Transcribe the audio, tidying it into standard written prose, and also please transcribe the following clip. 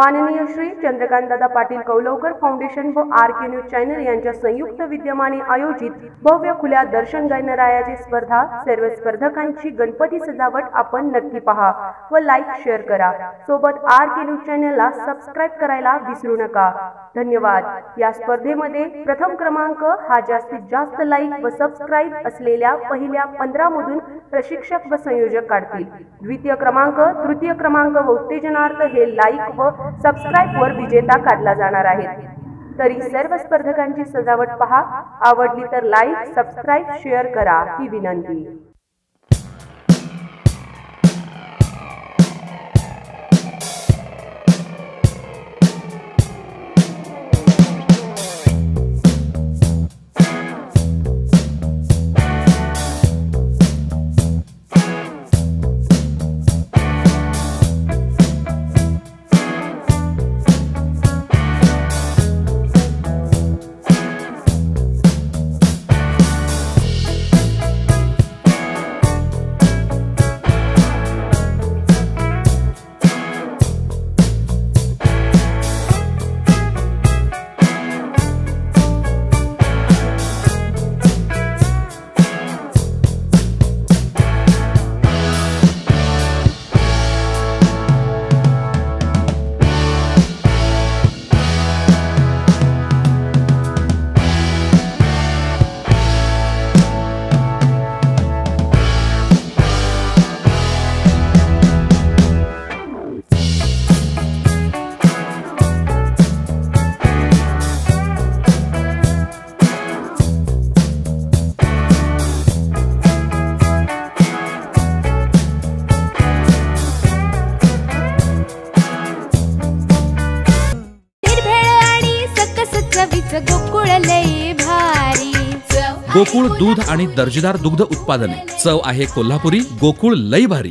माननीय श्री चंद्रकांतदादा पाटील कौलवकर फाउंडेशन व RK. News channel यांच्या संयुक्त विद्यमाने आयोजित भव्य खुल्या दर्शन गणरायाची स्पर्धा। सर्व स्पर्धकांची गणपती सजावट आपण नक्की पहा व लाईक शेअर करा। सोबत आर.के. न्यूज चॅनलला सबस्क्राइब करायला विसरू नका। धन्यवाद। या स्पर्धेमध्ये प्रथम क्रमांक हा जास्तीत जास्त लाईक व सबस्क्राइब असलेल्या पहिल्या 15 मधून प्रशिक्षक व संयोजक काढतील। द्वितीय क्रमांक, तृतीय क्रमांक व उत्तेजनार्थ हे लाईक व सबस्क्राइब वर विजेता काढला जाणार आहे। तरी सर्व स्पर्धकांची सजावट पहा, आवडली तर लाईक, सबस्क्राइब, शेअर करा ही विनंती। गोकुळ लई भारी। गोकुळ दूध आणि दर्जेदार दुग्ध उत्पादने। चव आहे कोल्हापुरी। गोकुळ लई भारी।